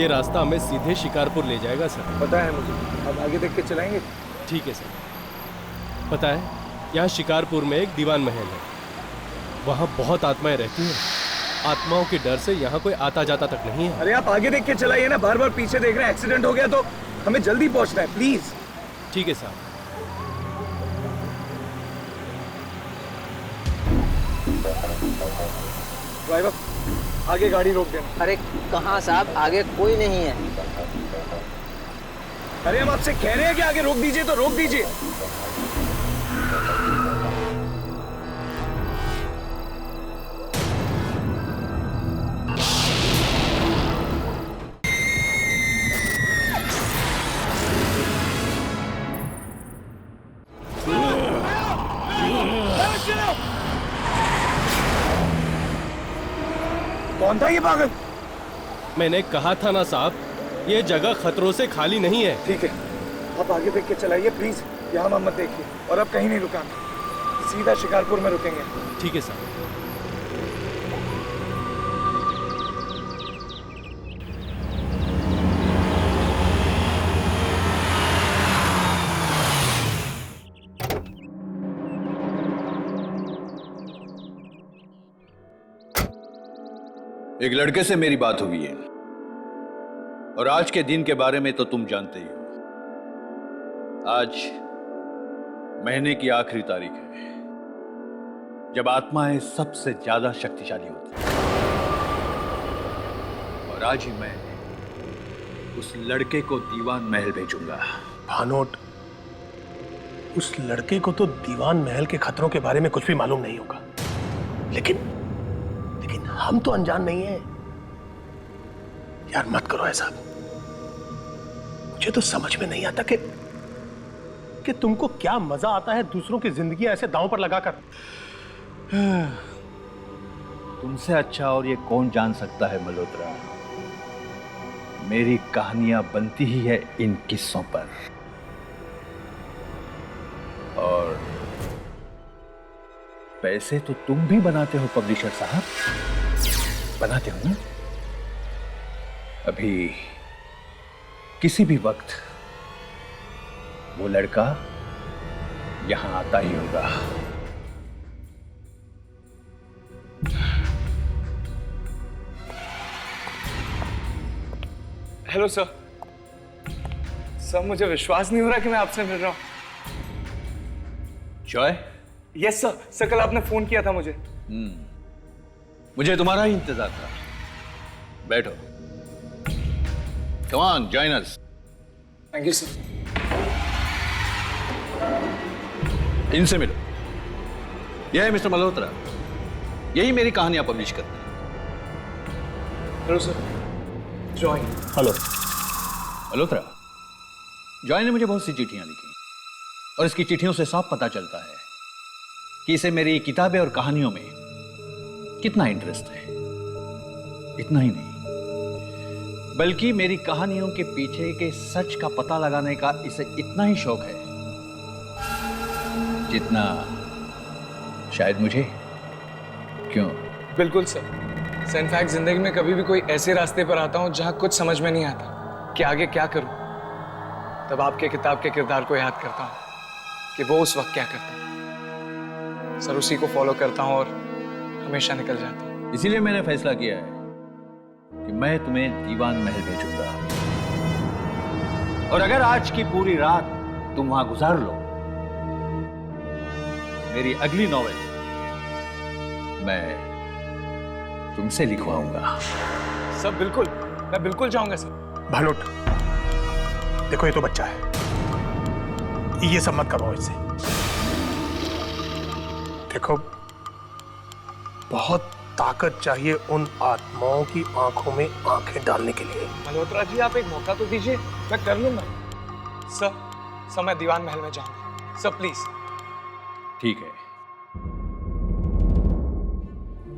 ये रास्ता हमें सीधे शिकारपुर ले जाएगा सर। पता है मुझे, अब आगे देख के चलाएंगे। ठीक है सर। पता है, यहाँ शिकारपुर में एक दीवान महल है, वहाँ बहुत आत्माएं रहती हैं। आत्माओं के डर से यहाँ कोई आता जाता तक नहीं है। अरे आप आगे देख के चलाइए ना, बार बार पीछे देख रहे हैं। एक्सीडेंट हो गया तो हमें जल्दी पहुंचना है, प्लीज। ठीक है साहब। ड्राइवर, आगे गाड़ी रोक देना। अरे कहाँ साहब, आगे कोई नहीं है। अरे हम आपसे कह रहे हैं कि आगे रोक दीजिए तो रोक दीजिए। कौन था ये पागल? मैंने कहा था ना साहब, ये जगह खतरों से खाली नहीं है। ठीक है, आप आगे देख के चलाइए प्लीज। यहाँ मत देखिए और अब कहीं नहीं रुकांगे, सीधा शिकारपुर में रुकेंगे। ठीक है साहब। एक लड़के से मेरी बात हुई है और आज के दिन के बारे में तो तुम जानते ही हो। आज महीने की आखिरी तारीख है जब आत्माएं सबसे ज्यादा शक्तिशाली होती हैं, और आज ही मैं उस लड़के को दीवान महल भेजूंगा। भानोट, उस लड़के को तो दीवान महल के खतरों के बारे में कुछ भी मालूम नहीं होगा, लेकिन हम तो अनजान नहीं है। यार मत करो ऐसा। मुझे तो समझ में नहीं आता कि तुमको क्या मजा आता है दूसरों की जिंदगी ऐसे दांव पर लगाकर। तुमसे अच्छा और ये कौन जान सकता है मल्होत्रा। मेरी कहानियां बनती ही है इन किस्सों पर, और पैसे तो तुम भी बनाते हो पब्लिशर साहब, बनाते हो ना। अभी किसी भी वक्त वो लड़का यहां आता ही होगा। Hello sir. सर मुझे विश्वास नहीं हो रहा कि मैं आपसे मिल रहा हूँ। जॉय? Yes sir. सर कल आपने फोन किया था मुझे। मुझे तुम्हारा ही इंतजार था। बैठो। Come on, join us. Thank you sir. इनसे मिलो। यह है मिस्टर मल्होत्रा, यही मेरी कहानियां पब्लिश करते हैं। Hello sir. Join. Hello. Malhotra, Joy ने मुझे बहुत सी चिट्ठियां लिखी और इसकी चिट्ठियों से साफ पता चलता है कि इसे मेरी किताबें और कहानियों में कितना इंटरेस्ट है। इतना ही नहीं, बल्कि मेरी कहानियों के पीछे के सच का पता लगाने का इसे इतना ही शौक है जितना शायद मुझे। क्यों? बिल्कुल सर। इनफैक्ट जिंदगी में कभी भी कोई ऐसे रास्ते पर आता हूं जहां कुछ समझ में नहीं आता कि आगे क्या करूं, तब आपके किताब के किरदार को याद करता हूं कि वो उस वक्त क्या करता है। सर उसी को फॉलो करता हूं और हमेशा निकल जाता हूं। इसीलिए मैंने फैसला किया है कि मैं तुम्हें दीवान महल भेजूंगा, और अगर आज की पूरी रात तुम वहां गुजार लो, मेरी अगली नॉवेल मैं तुमसे लिखवाऊंगा। सर बिल्कुल, मैं बिल्कुल जाऊंगा सर। भानोट, देखो ये तो बच्चा है, ये सब मत करो इससे। देखो, बहुत ताकत चाहिए उन आत्माओं की आंखों में आंखें डालने के लिए। मल्होत्रा जी, आप एक मौका तो दीजिए, मैं कर लूंगा। सर मैं दीवान महल में जाऊंगा सर, प्लीज। ठीक है,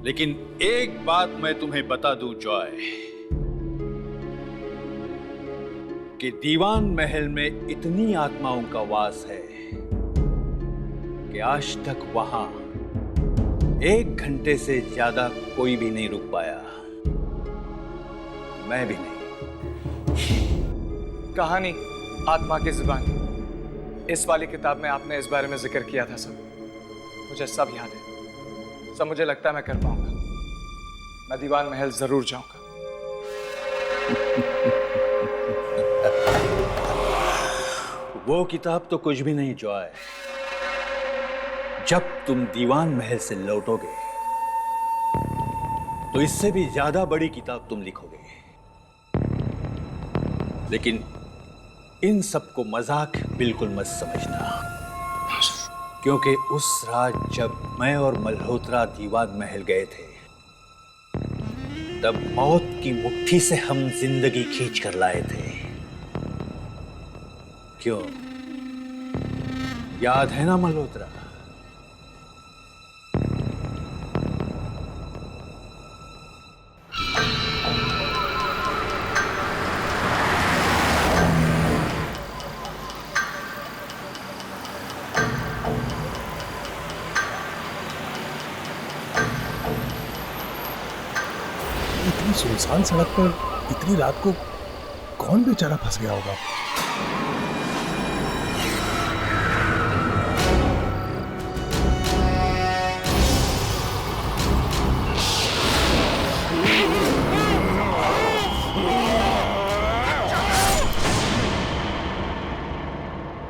लेकिन एक बात मैं तुम्हें बता दूं जॉय, कि दीवान महल में इतनी आत्माओं का वास है कि आज तक वहां 1 घंटे से ज्यादा कोई भी नहीं रुक पाया। मैं भी नहीं। कहानी आत्मा की जुबानी। इस वाली किताब में आपने इस बारे में जिक्र किया था सब, मुझे सब याद है। सब मुझे लगता है मैं कर पाऊंगा। मैं दीवान महल जरूर जाऊंगा। वो किताब तो कुछ भी नहीं जॉय। जब तुम दीवान महल से लौटोगे तो इससे भी ज्यादा बड़ी किताब तुम लिखोगे। लेकिन इन सबको मजाक बिल्कुल मत समझना, क्योंकि उस रात जब मैं और मल्होत्रा दीवान महल गए थे, तब मौत की मुट्ठी से हम जिंदगी खींच कर लाए थे। क्यों, याद है ना मल्होत्रा? इतनी सुनसान सड़क पर इतनी रात को कौन बेचारा फंस गया होगा?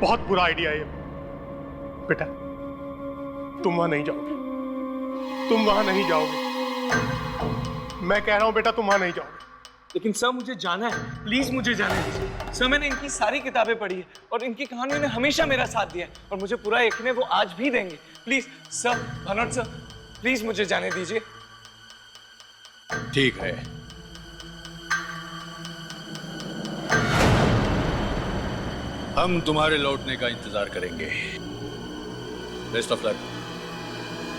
बहुत बुरा आइडिया है ये। बेटा, तुम वहां नहीं जाओगे। तुम वहां नहीं जाओगे। मैं कह रहा हूं बेटा, तुम वहां नहीं जाओगे। लेकिन सर मुझे जाना है, प्लीज मुझे जाने दीजिए। सर मैंने इनकी सारी किताबें पढ़ी है और इनकी कहानियों ने हमेशा मेरा साथ दिया है और मुझे पूरा यकीन है वो आज भी देंगे। Please sir, Bhanot sir, please मुझे जाने दीजिए। ठीक है, हम तुम्हारे लौटने का इंतजार करेंगे। Best of luck.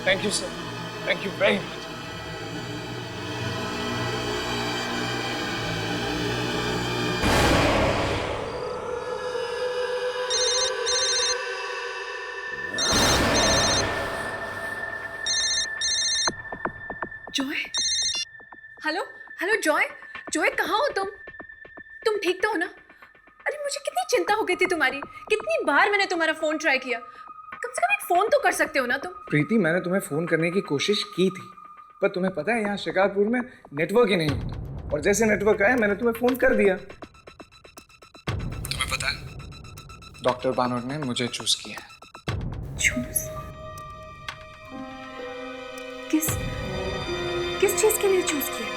Thank you sir, thank you very much. Joy, hello hello Joy, Joy कहाँ हो तुम? तुम ठीक तो हो ना? अरे मुझे कितनी चिंता हो गई थी तुम्हारी। कितनी बार मैंने तुम्हारा फोन ट्राई किया। कम से कम एक फोन तो कर सकते हो ना तुम? प्रीति, मैंने तुम्हें फोन करने की कोशिश की थी, पर तुम्हें पता है यहाँ शिकारपुर में नेटवर्क ही नहीं होता। और जैसे नेटवर्क आया मैंने तुम्हें फोन कर दिया। तुम्हें पता है डॉक्टर बानोट ने मुझे चूज किया है। चूज? किस चीज के लिए चूज किया?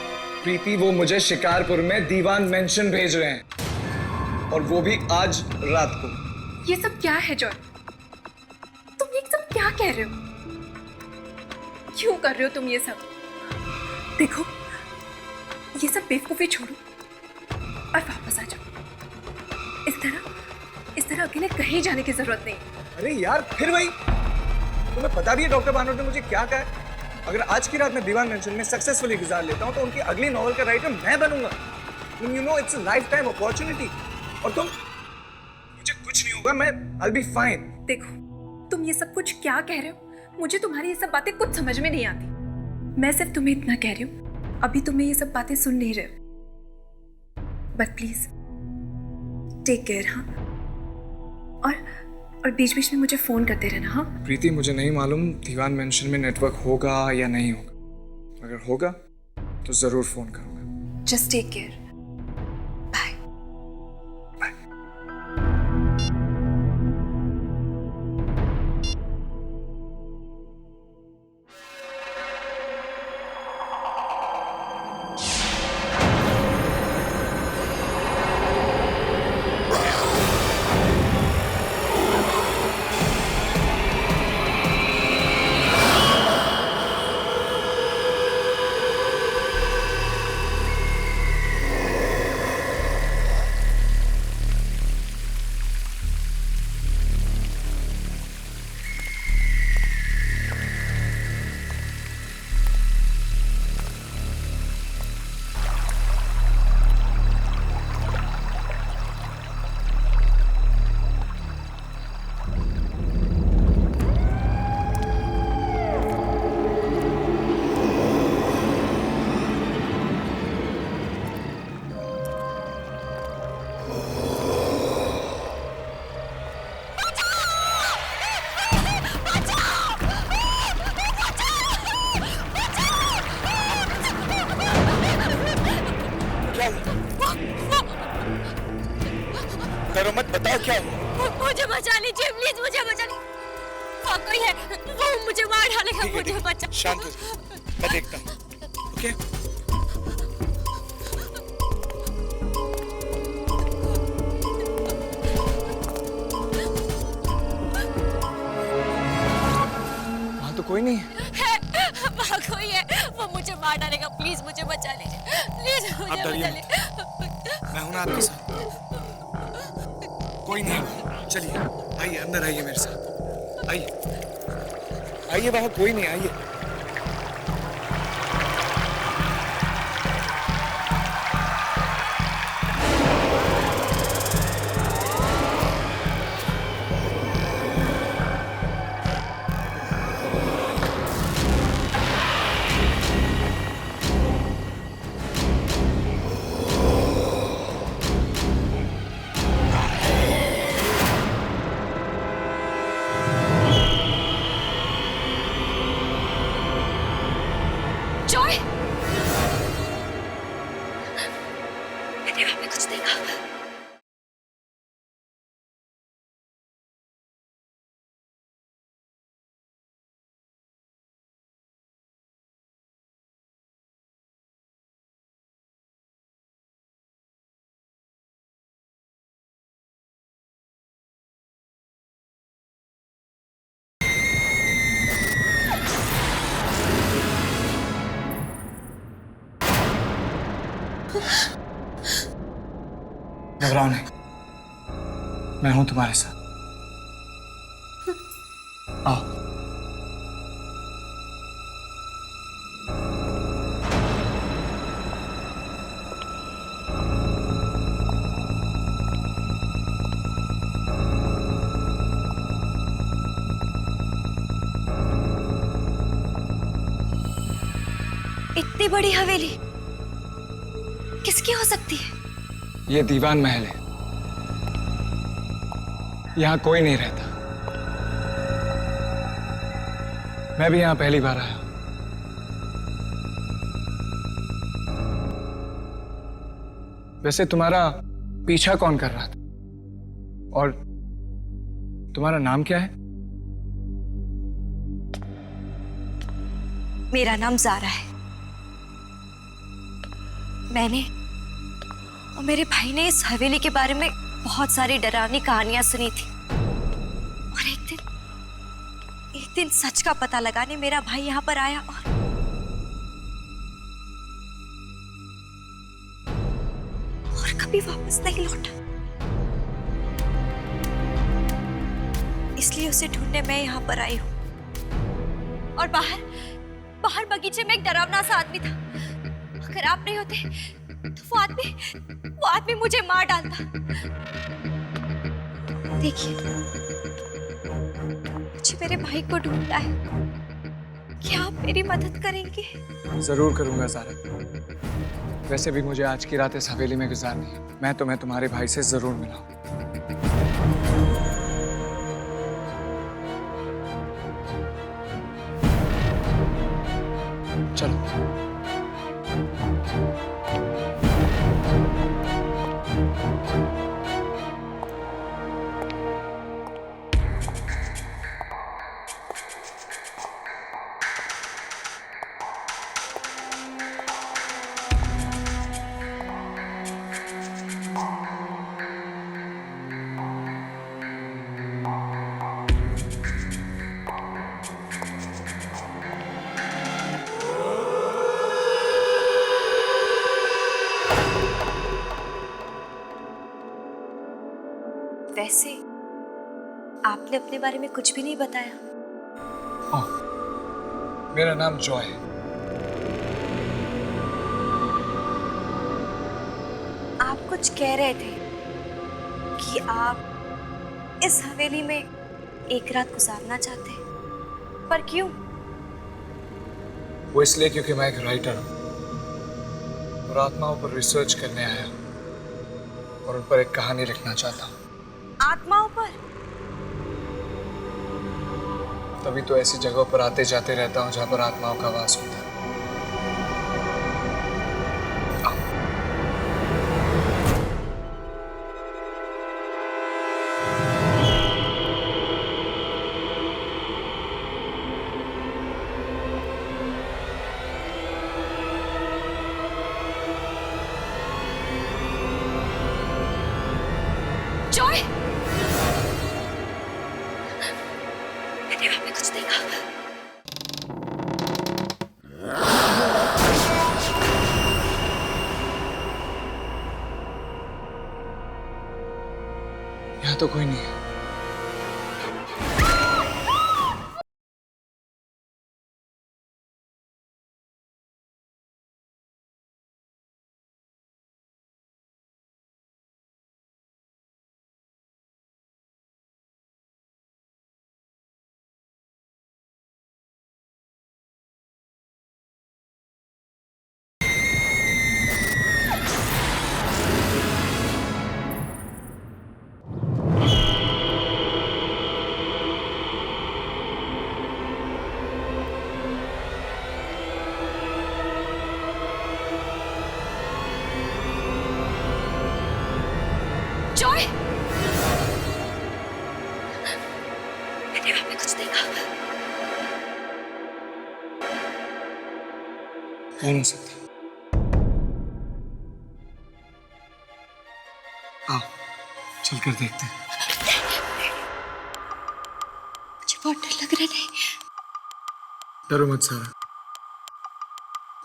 प्रीति, वो मुझे शिकारपुर में दीवान मेंशन भेज रहे हैं और वो भी आज रात को। ये सब क्या है जॉय? तुम ये सब क्या कह रहे हो? क्यों कर रहे हो तुम ये सब? देखो, ये सब बेवकूफी छोड़ो और वापस आ जाओ। इस तरह अकेले कहीं जाने की जरूरत नहीं। अरे यार, फिर वही। तुम्हें पता भी है डॉक्टर बानोट ने मुझे क्या कहा है? अगर आज की रात मैं दीवान मेंशन में सक्सेसफुली गुजार लेता हूं तो उनकी अगली नॉवल का राइटर मैं बनूंगा। You know, it's a life time opportunity. और मुझे कुछ नहीं होगा, मैं आई विल बी फाइन। देखो, तुम ये सब कुछ क्या कह रहे हो? मुझे तुम्हारी ये सब बातें कुछ समझ में नहीं आती। मैं सिर्फ तुम्हें इतना कह रही हूँ, अभी तुम्हें ये सब बातें सुन नहीं रहे हो। But please take care. हाँ, और बीच बीच में मुझे फोन करते रहना। हाँ प्रीति, मुझे नहीं मालूम दीवान मेंशन में नेटवर्क होगा या नहीं होगा। अगर होगा तो जरूर फोन करूंगा। Just take care. Bye bye. क्या हुआ? मुझे बचा लीजिए प्लीज, मुझे बचा लीजिए। वो कोई है, वो मुझे मार डालेगा, ठीक है, मुझे ठीक है। बचा। शांत हो जाओ, मैं देखता हूँ। ओके? वहां तो कोई नहीं है। वहाँ कोई है, वो मुझे मार डालेगा, प्लीज मुझे बचा लीजिए, प्लीज मुझे आप डरिए बचा लीजिए। मैं हूं ना आपके साथ। कोई नहीं है। चलिए आइए, अंदर आइए मेरे साथ। आइए आइए, वहां कोई नहीं, आइए। जॉय, मैंने वहाँ पे कुछ देखा। घबराओ नहीं, मैं हूं तुम्हारे साथ। आओ। इतनी बड़ी हवेली किसकी हो सकती है? ये दीवान महल है, यहां कोई नहीं रहता। मैं भी यहां पहली बार आया हूं। वैसे तुम्हारा पीछा कौन कर रहा था? और तुम्हारा नाम क्या है? मेरा नाम जारा है। मैंने और मेरे भाई ने इस हवेली के बारे में बहुत सारी डरावनी कहानियां सुनी थी, और एक दिन सच का पता लगाने मेरा भाई यहाँ पर आया और कभी वापस नहीं लौटा। इसलिए उसे ढूंढने मैं यहाँ पर आई हूँ। और बाहर बगीचे में एक डरावना सा आदमी था। अगर आप नहीं होते तो वो आदमी मुझे मार डालता। देखिए, मुझे मेरे भाई को ढूंढना है। क्या आप मेरी मदद करेंगे? जरूर करूंगा ज़ारा। वैसे भी मुझे आज की रात इस हवेली में गुजारनी है। मैं तुम्हारे भाई से जरूर मिलाऊं। चलो। वैसे आपने अपने बारे में कुछ भी नहीं बताया। ओह, मेरा नाम जॉय है। आप कुछ कह रहे थे कि आप इस हवेली में एक रात गुजारना चाहते हैं, पर क्यों? वो इसलिए क्योंकि मैं एक राइटर हूँ और आत्माओं पर रिसर्च करने आया हूँ और उन पर एक कहानी लिखना चाहता हूँ। आत्माओं पर? तभी तो ऐसी जगहों पर आते जाते रहता हूँ जहाँ पर आत्माओं का वास होता है। मैंने वहां पे कुछ देखा। यहाँ तो कोई नहीं है। जॉय, मैंने वहां पे कुछ देखा। कौन हो सकता है? आओ चलकर देखते हैं। मुझे बहुत डर लग रहा है। डरो मत सारा,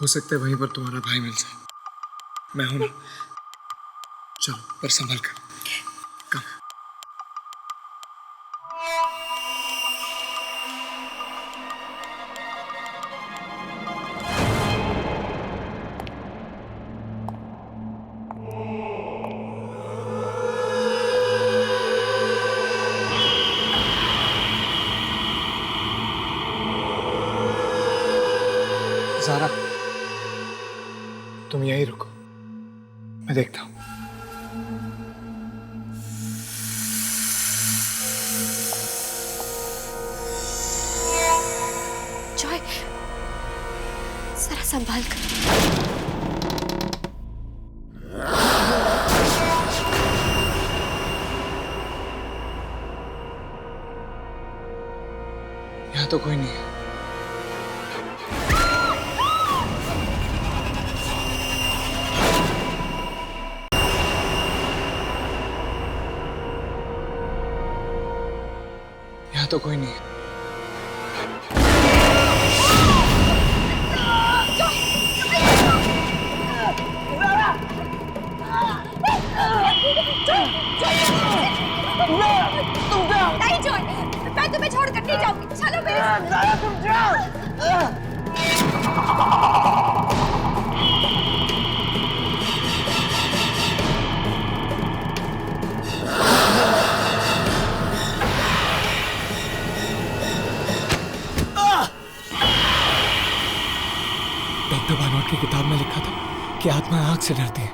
हो सकता है वहीं पर तुम्हारा भाई मिल जाए। मैं हूं ना, चलो पर संभल कर। कम। ज़ारा, तुम यहीं रुको, मैं देखता हूं। जॉय, जरा संभाल कर। यहाँ तो कोई नहीं है। यहाँ तो कोई नहीं है। नहीं जॉय, मैं तुम्हें छोड़कर नहीं जाऊंगी। चलो मेरे साथ। तुम जाओ। डॉक्टर भानोट की किताब में लिखा था कि आत्मा आग से डरती है।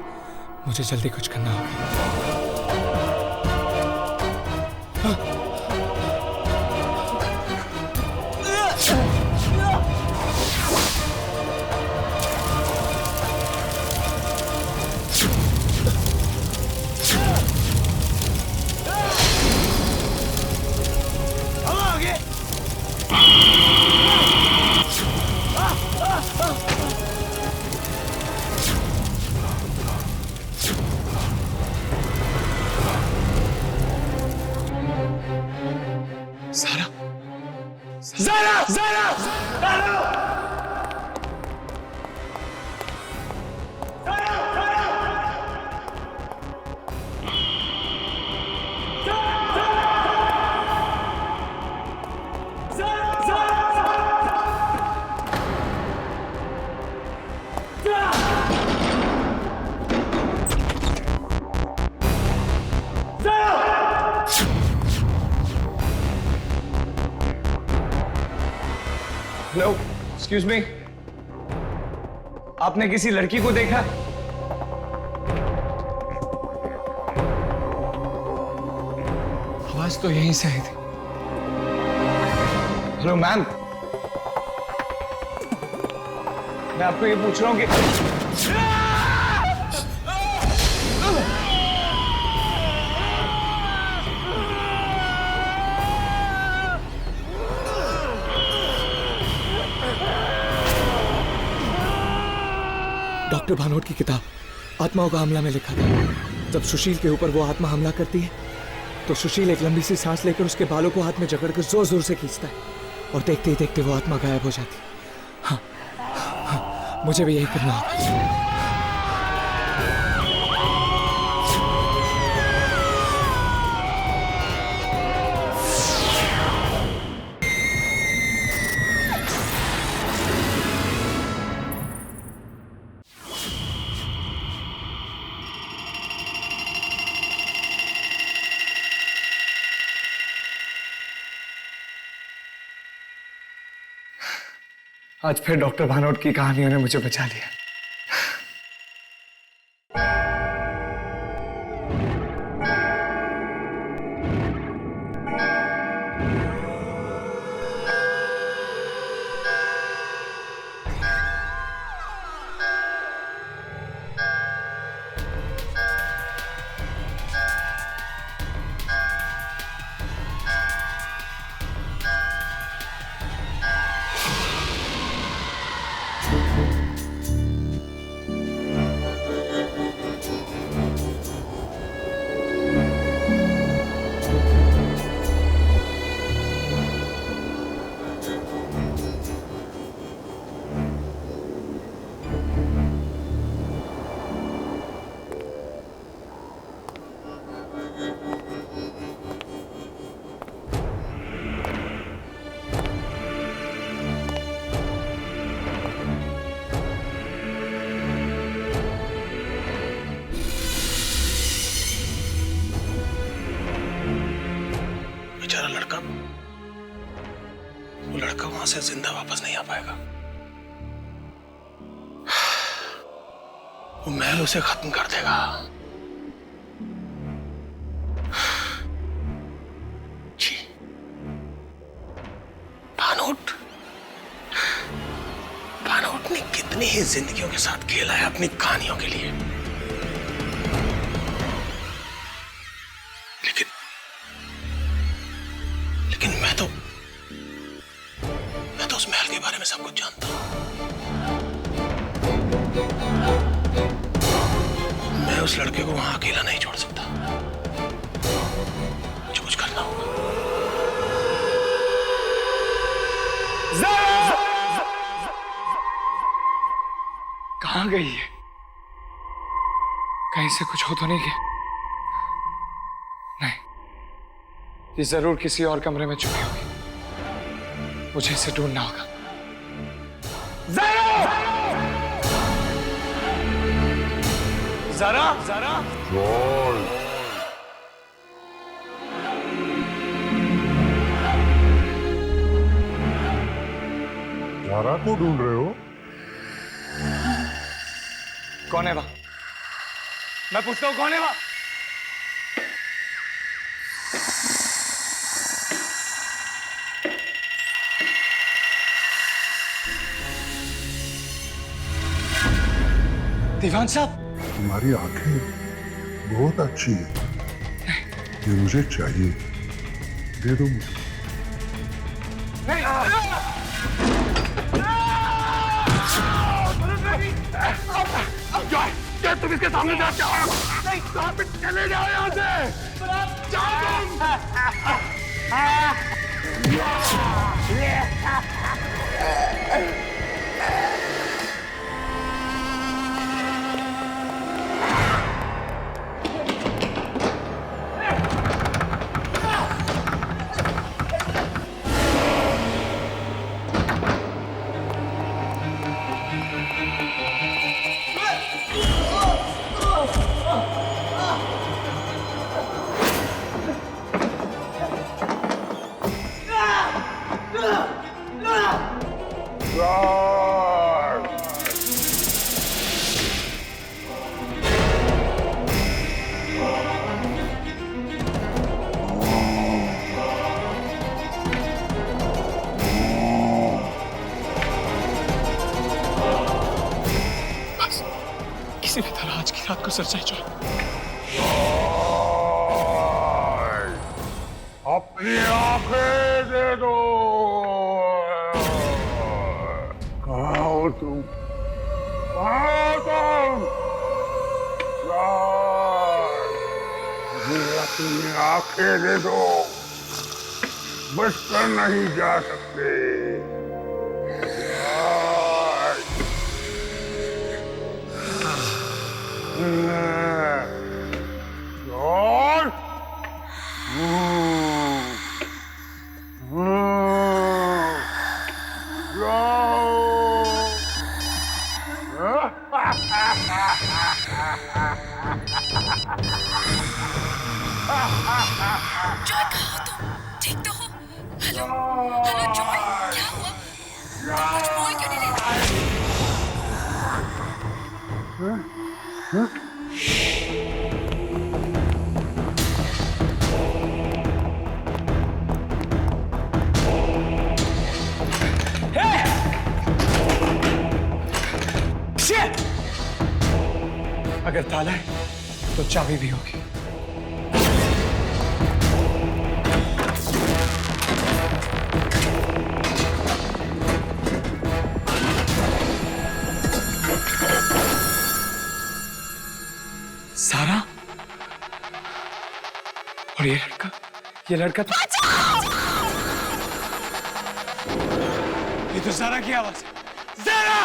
मुझे जल्दी कुछ करना होगा। Zara, Zara, Zara, Zara! Hello, excuse me, आपने किसी लड़की को देखा? आवाज तो यहीं से आई थी। हेलो मैम, मैं आपको ये पूछ रहा हूँ कि डॉक्टर भानोट की किताब आत्माओं का हमला में लिखा था। जब सुशील के ऊपर वो आत्मा हमला करती है तो सुशील एक लंबी सी सांस लेकर उसके बालों को हाथ में जकड़कर जोर जोर से खींचता है और देखते ही देखते वो आत्मा गायब हो जाती है। हाँ, हाँ, मुझे भी यही करना होगा। आज फिर डॉक्टर भानोट की कहानियों ने मुझे बचा लिया। बेचारा लड़का, वो लड़का वहां से जिंदा वापस नहीं आ पाएगा। वो महल उसे खत्म कर देगा। जी, भानोट ने कितनी ही जिंदगियों के साथ खेला है अपनी कहानियों के लिए, लेकिन मैं तो उस महल के बारे में सब कुछ जानता हूं। मैं उस लड़के को वहां अकेला नहीं छोड़ सकता। मुझे कुछ करना होगा। कहां गई है? कहीं से कुछ हो तो नहीं गया? नहीं, ये जरूर किसी और कमरे में छुपी होगी। मुझे इसे ढूंढना होगा। ज़रा ज़ारा को ढूंढ रहे हो? कौन है वहां? मैं पूछता हूं, कौन है वहां? दीवान साहब, तुम्हारी आंखें बहुत अच्छी है, ये मुझे चाहिए, दे दो मुझे। क्या तुम इसके सामने से चले जाओ यहाँ से। किसी भी तरह आज की रात को सरचाई चाहिए। अपनी आंखें दे दो। कहाँ हो तुम? कहाँ हो तुम? मुझे अपनी आंखें दे दो, बचकर नहीं जा सकते। जॉन, जॉय कहाँ हो तुम? ठीक तो हो? हेलो हेलो जॉय, क्या हुआ? तुम कुछ बोल क्यों नहीं रहे? अगर ताला है तो चाबी भी होगी। सारा और ये लड़का तो ये तो सारा की आवाज है। सारा!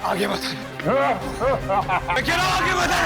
आगे बता। मैं कह रहा हूं आगे बता।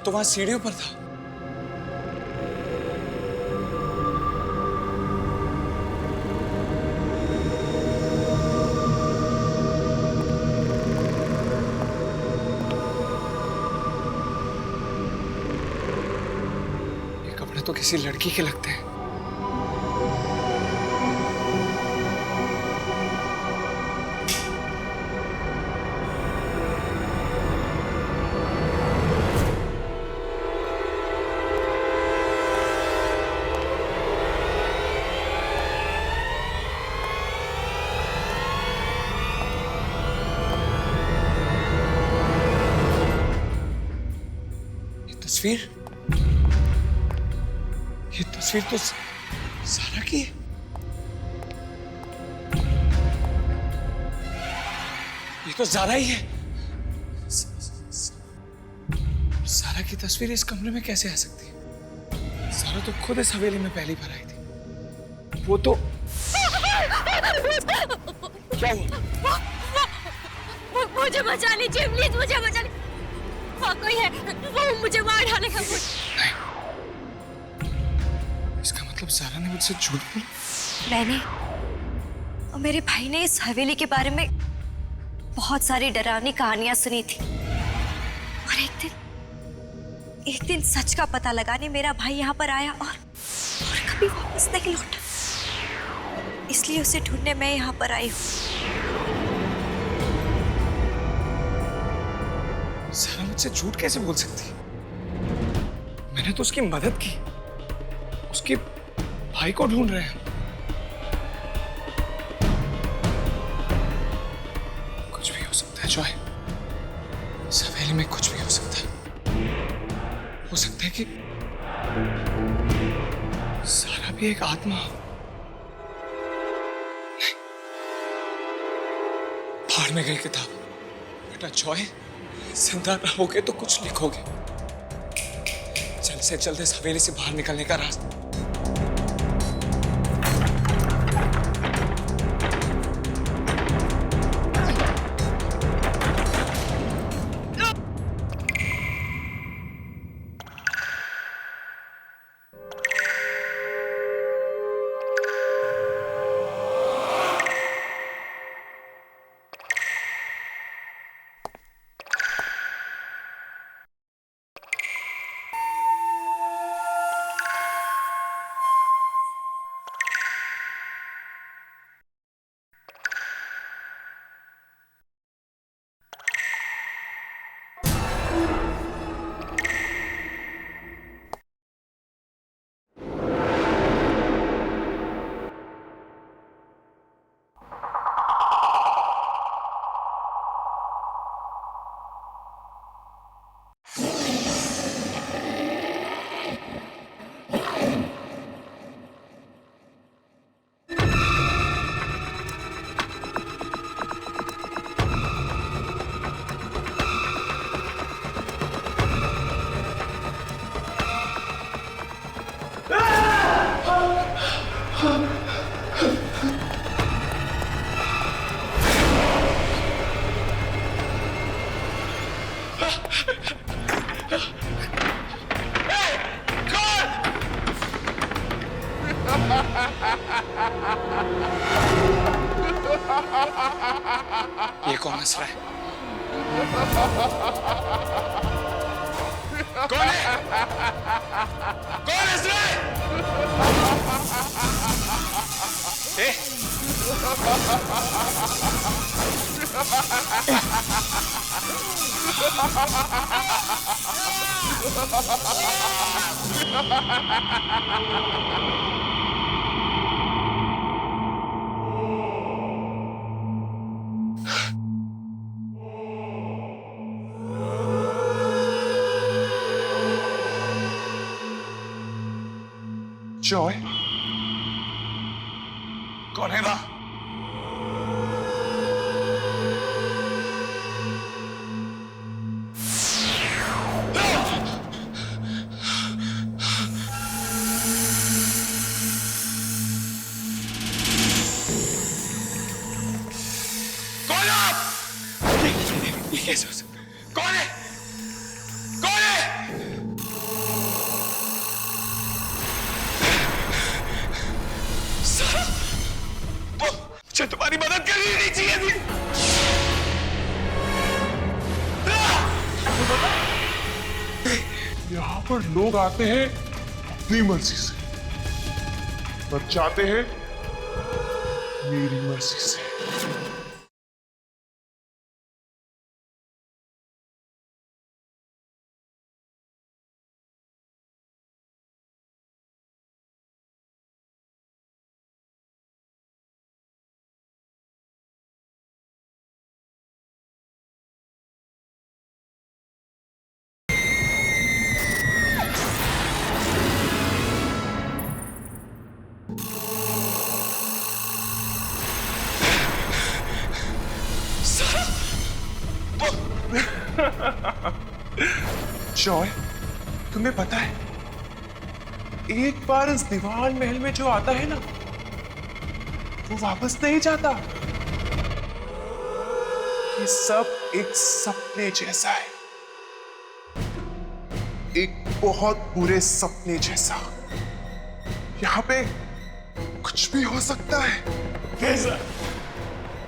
तो वहां सीढ़ियों पर था। ये कपड़े तो किसी लड़की के लगते हैं। ये तस्वीर तो सारा की है। ये तो ज़ारा ही है। सारा की तस्वीर इस कमरे में कैसे आ सकती है? सारा तो खुद इस हवेली में पहली बार आई थी। वो तो क्या हुआ? मुझे बचा लीजिए प्लीज, मुझे बचा लीजिए। वहाँ कोई है, वो मुझे मार डालेगा। इसका मतलब सारा ने मुझसे झूठ बोला? मैंने और मेरे भाई ने इस हवेली के बारे में बहुत सारी डरावनी कहानियां सुनी थी और एक दिन सच का पता लगाने मेरा भाई यहाँ पर आया और कभी वापस नहीं लौटा। इसलिए उसे ढूंढने मैं यहाँ पर आई हूँ। सारा मुझसे झूठ कैसे बोल सकती है? मैंने तो उसकी मदद की, भाई को ढूंढ रहे हैं। कुछ भी हो सकता है जॉय, इस हवेली में कुछ भी हो सकता है। हो सकता है कि सारा भी एक आत्मा हो। नहीं, फाड़ में गई किताब। बेटा जॉय, जिंदा रहोगे तो कुछ लिखोगे। जल्द से जल्द इस हवेली से बाहर निकलने का रास्ता। ये कौन हंस रहा है? कौन है? कौन हंस रहा है? जॉय, कौन है वहां? कौन है आप? ये कैसे हो सकता है? कौन है? कौन है? मुझे तुम्हारी मदद करनी नहीं चाहिए थी। यहाँ पर लोग आते हैं अपनी मर्जी से और जाते हैं मेरी मर्जी से। जॉय, तुम्हें पता है, एक बार इस दीवान महल में जो आता है ना, वो वापस नहीं जाता। ये सब एक सपने जैसा है, एक बहुत बुरे सपने जैसा। यहाँ पे कुछ भी हो सकता है।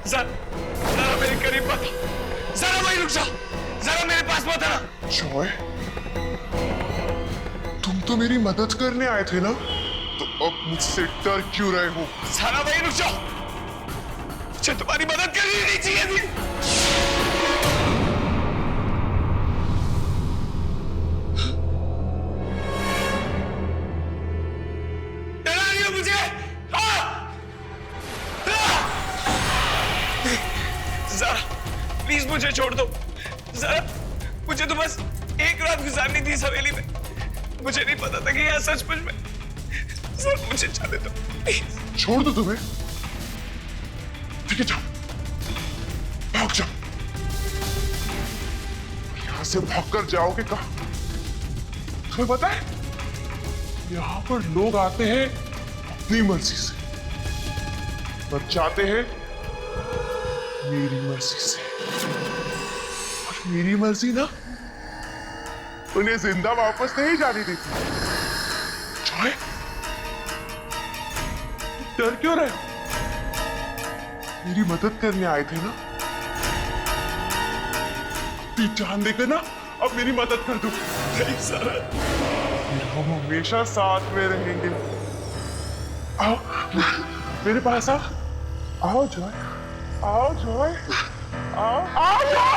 जरा मेरे करीब मत, जरा वहीं रुक जा, जरा मेरे पास मत आना। जॉय, तुम तो मेरी मदद करने आए थे ना, तो अब मुझसे डर क्यों रहे हो? जरा वहीं रुक जाओ, मुझे तुम्हारी मदद करनी नहीं चाहिए थी। डरा रही हो मुझे? प्लीज मुझे छोड़ दो जरा, मुझे तो बस एक रात गुजारनी थी इस हवेली में। मुझे नहीं पता था कि यह सचमुच में। सर मुझे जाने दो प्लीज। छोड़ दो तुम्हें? ठीक है, जाओ, भाग जाओ। यहां से भागकर जाओगे कहां? तुम्हें पता है यहां पर लोग आते हैं अपनी मर्जी से और जाते हैं मेरी मर्जी से, और मेरी मर्जी ना उन्हें जिंदा वापस नहीं जाने देती। जॉय, डर क्यों रहे? मेरी मदद करने आए थे ना, अपनी जान देकर ना अब मेरी मदद कर दो। नहीं सर, हम हमेशा साथ में रहेंगे। आओ मेरे पास आओ, आओ जॉय, आओ जॉय, आओ आओ जॉय।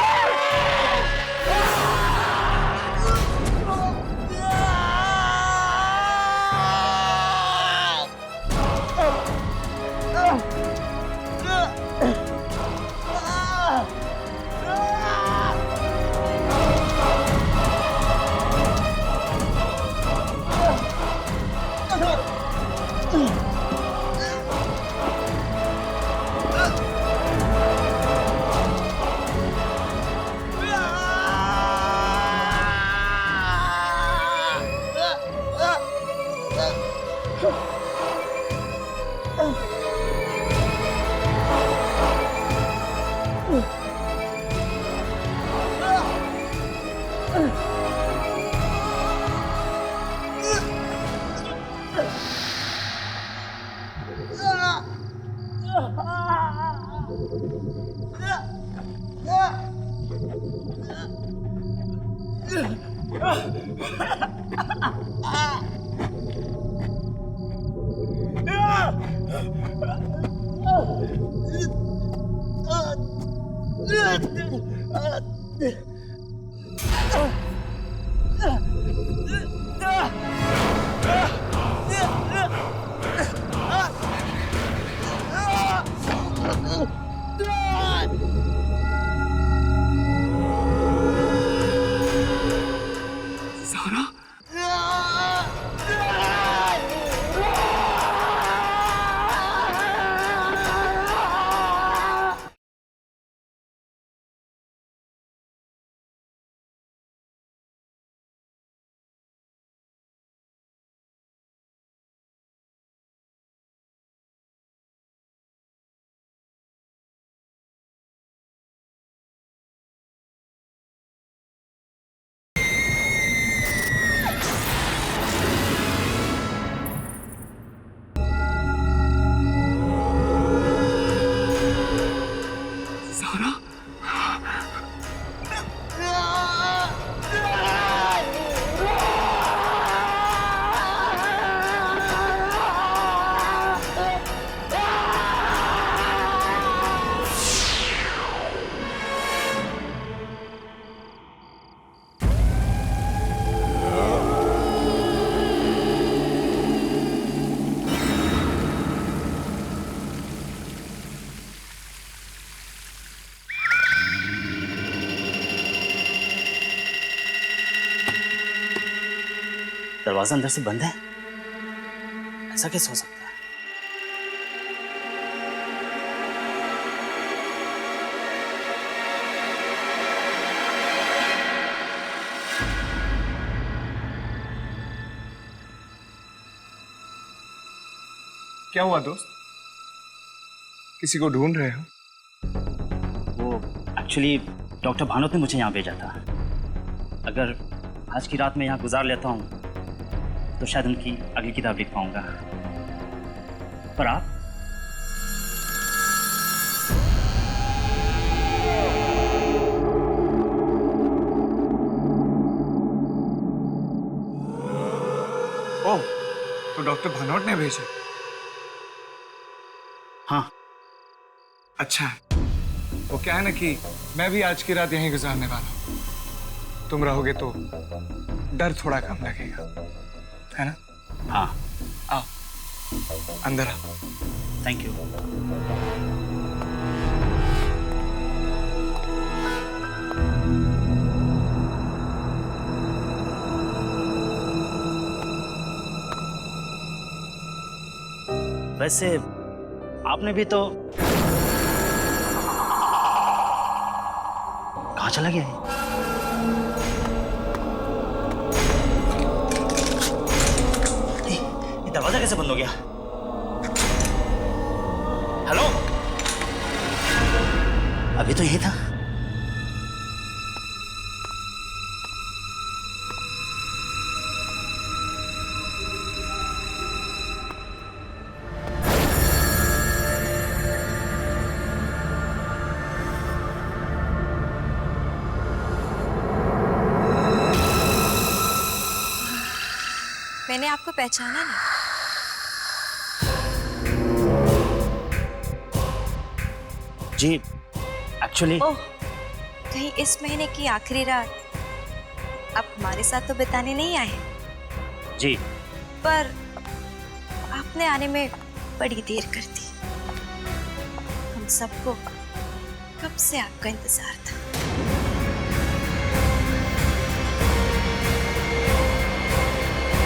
दरवाजा अंदर से बंद है, ऐसा कैसे हो सकता है? क्या हुआ दोस्त? किसी को ढूंढ रहे हो? वो एक्चुअली डॉक्टर भानोत ने मुझे यहाँ भेजा था। अगर आज की रात में यहाँ गुजार लेता हूँ तो शायद उनकी अगली किताब लिख पाऊंगा। पर आप? ओह, तो डॉक्टर भानोट ने भेजा? हाँ। अच्छा है। वो क्या है ना कि मैं भी आज की रात यहीं गुजारने वाला हूँ। तुम रहोगे तो डर थोड़ा कम लगेगा, है ना? हाँ। आओ, अंदर आओ। Thank you. वैसे आपने भी तो कहाँ चला गया है? ये दरवाजा कैसे बंद हो गया? हेलो, अभी तो यही था। मैंने आपको पहचाना नहीं। जी एक्चुअली ओह, कहीं इस महीने की आखिरी रात आप हमारे साथ तो बिताने नहीं आए हैं? जी पर आपने आने में बड़ी देर कर दी। हम सबको कब से आपका इंतजार था।